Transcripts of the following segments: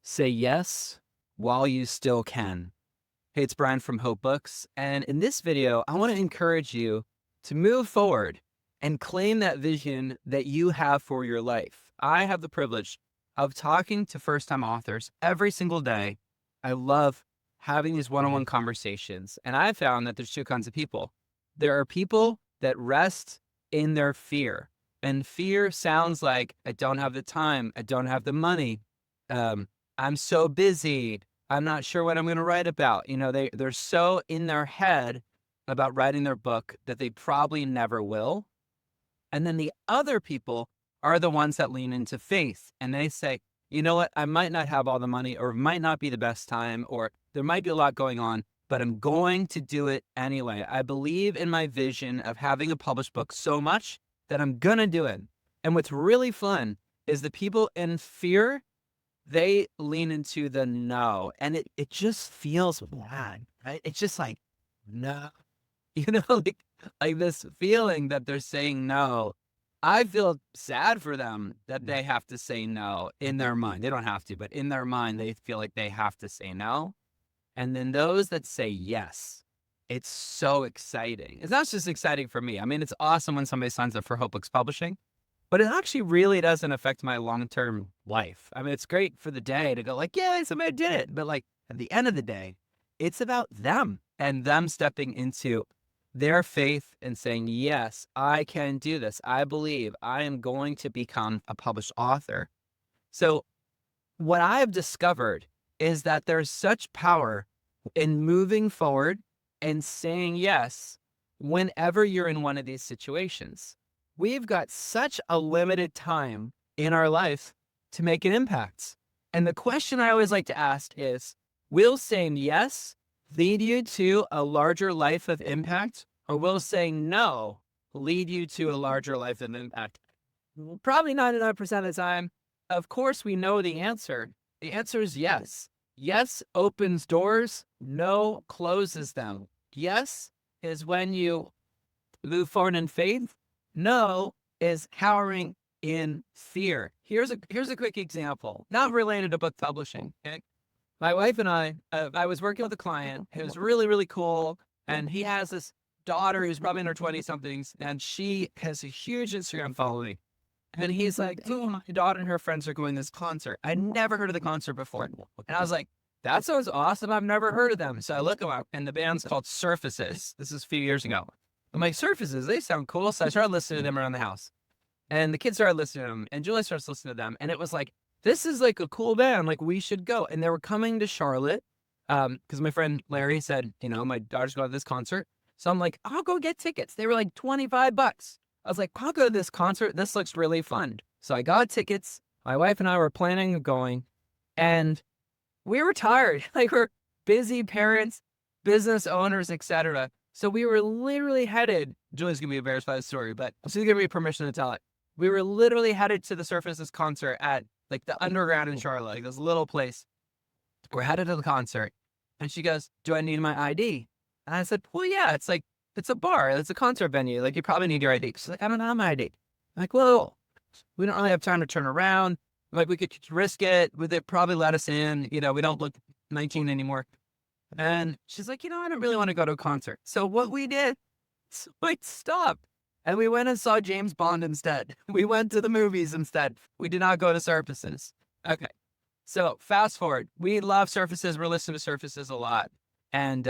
Say yes while you still can. Hey, it's Brian from Hope Books. And in this video, I want to encourage you to move forward and claim that vision that you have for your life. I have the privilege of talking to first time authors every single day. I love having these one on one conversations. And I found that there's two kinds of people. There are people that rest in their fear. And fear sounds like, I don't have the time, I don't have the money. I'm so busy. I'm not sure what I'm going to write about. They're so in their head about writing their book that they probably never will. And then the other people are the ones that lean into faith and they say, you know what? I might not have all the money, or it might not be the best time, or there might be a lot going on, but I'm going to do it anyway. I believe in my vision of having a published book so much that I'm going to do it. And what's really fun is the people in fear, they lean into the no, and it just feels bad, right? It's just like, no, like this feeling that they're saying no. I feel sad for them that they have to say no in their mind. They don't have to, but in their mind, they feel like they have to say no. And then those that say yes, it's so exciting. It's not just exciting for me. I mean, it's awesome when somebody signs up for Hope Books Publishing, but it actually really doesn't affect my long-term life. I mean, it's great for the day to go like, yeah, somebody did it. But like at the end of the day, it's about them and them stepping into their faith and saying, yes, I can do this. I believe I am going to become a published author. So what I've discovered is that there's such power in moving forward and saying yes whenever you're in one of these situations. We've got such a limited time in our life to make an impact. And the question I always like to ask is, will saying yes lead you to a larger life of impact, or will saying no lead you to a larger life of impact? Probably 99% of the time. Of course, we know the answer. The answer is yes. Yes opens doors, no closes them. Yes is when you move forward in faith. No is cowering in fear. Here's a quick example, not related to book publishing. Okay? My wife and I was working with a client who's really, really cool. And he has this daughter who's probably in her 20 somethings, and she has a huge Instagram following. And he's like, oh, my daughter and her friends are going to this concert. I'd never heard of the concert before. And I was like, that sounds awesome. I've never heard of them. So I look them up, and the band's called Surfaces. This is a few years ago. I'm like, Surfaces, they sound cool. So I started listening to them around the house. And the kids started listening to them, and Julie starts listening to them. And it was like, this is like a cool band. Like, we should go. And they were coming to Charlotte because my friend Larry said, my daughter's going to this concert. So I'm like, I'll go get tickets. They were like $25. I was like, I'll go to this concert. This looks really fun. So I got tickets. My wife and I were planning on going, and we were tired. Like, we're busy parents, business owners, etc. So we were literally headed. Julie's gonna be embarrassed by the story, but she's gonna be permission to tell it. We were literally headed to the Surfaces concert at like the Underground in Charlotte, like this little place. We're headed to the concert, and she goes, "Do I need my ID?" And I said, "Well, yeah. It's a bar. It's a concert venue. Like, you probably need your ID." She's like, "I don't have my ID." I'm like, "Well, we don't really have time to turn around. Like, we could risk it. Would they probably let us in? We don't look 19 anymore." And she's like, I don't really want to go to a concert. So what we did, we stopped and we went and saw James Bond instead. We went to the movies instead. We did not go to Surfaces. Okay. So fast forward, we love Surfaces. We're listening to Surfaces a lot. And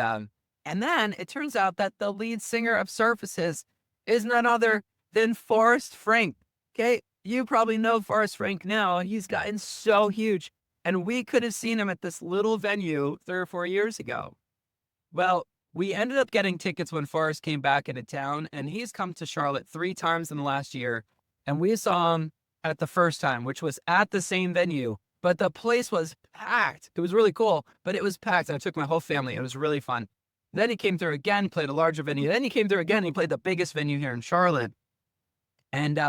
then it turns out that the lead singer of Surfaces is none other than Forrest Frank. Okay. You probably know Forrest Frank now. He's gotten so huge. And we could have seen him at this little venue 3 or 4 years ago. Well, we ended up getting tickets when Forrest came back into town, and he's come to Charlotte 3 times in the last year. And we saw him at the first time, which was at the same venue, but the place was packed. It was really cool, but it was packed. I took my whole family. It was really fun. Then he came through again, played a larger venue. Then he came through again. He played the biggest venue here in Charlotte. And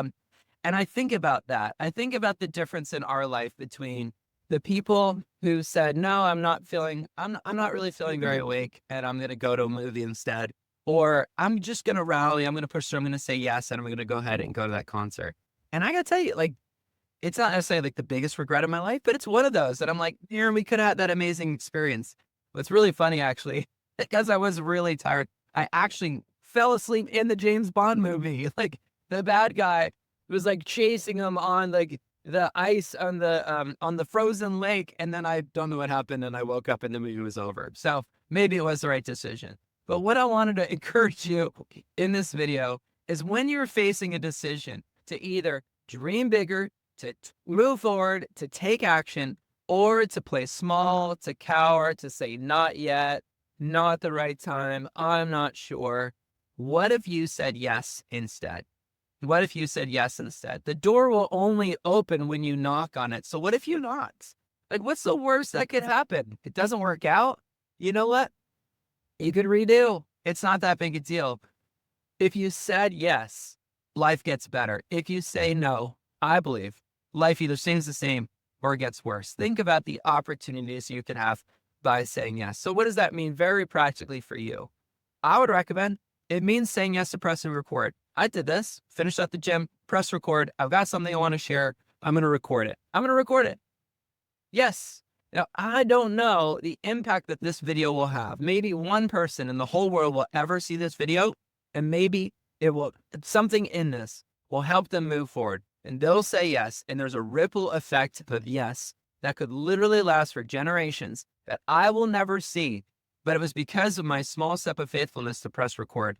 I think about that. I think about the difference in our life between the people who said, no, I'm not really feeling very awake, and I'm going to go to a movie instead. Or I'm just going to rally. I'm going to push through. I'm going to say yes. And I'm going to go ahead and go to that concert. And I got to tell you, like, It's not necessarily like the biggest regret of my life, but it's one of those that I'm like, yeah, we could have had that amazing experience. What's really funny, actually, because I was really tired, I actually fell asleep in the James Bond movie. Like the bad guy was like chasing him on like the ice on the frozen lake, and then I don't know what happened, and I woke up and the movie was over. So maybe it was the right decision. But what I wanted to encourage you in this video is when you're facing a decision to either dream bigger, to move forward, to take action, or to play small, to cower, to say not yet, not the right time, I'm not sure. What if you said yes instead? What if you said yes instead? The door will only open when you knock on it. So what if you not? Like, what's the worst that could happen? It doesn't work out. You know what? You could redo. It's not that big a deal. If you said yes, life gets better. If you say no, I believe life either stays the same or gets worse. Think about the opportunities you could have by saying yes. So what does that mean very practically for you? I would recommend it means saying yes to press and record. I did this, finished at the gym, press record. I've got something I want to share. I'm going to record it. I'm going to record it. Yes. Now, I don't know the impact that this video will have. Maybe one person in the whole world will ever see this video, and maybe something in this will help them move forward. And they'll say yes. And there's a ripple effect of yes that could literally last for generations that I will never see. But it was because of my small step of faithfulness to press record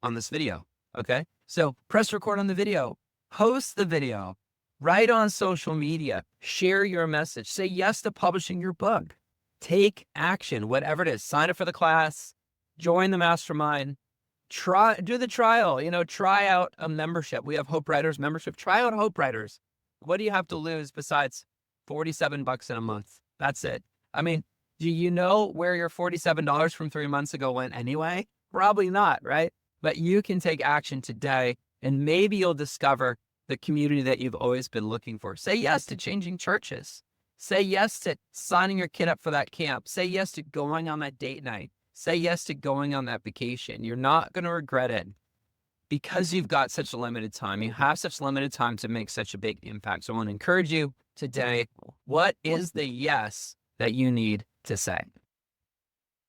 on this video. Okay. So press record on the video, post the video, write on social media, share your message, say yes to publishing your book, take action, whatever it is, sign up for the class, join the mastermind, do the trial, try out a membership. We have Hope Writers membership. Try out Hope Writers. What do you have to lose besides $47 in a month? That's it. I mean, do you know where your $47 from 3 months ago went anyway? Probably not, right? But you can take action today, and maybe you'll discover the community that you've always been looking for. Say yes to changing churches. Say yes to signing your kid up for that camp. Say yes to going on that date night. Say yes to going on that vacation. You're not going to regret it because you've got such a limited time. You have such limited time to make such a big impact. So I want to encourage you today, what is the yes that you need to say?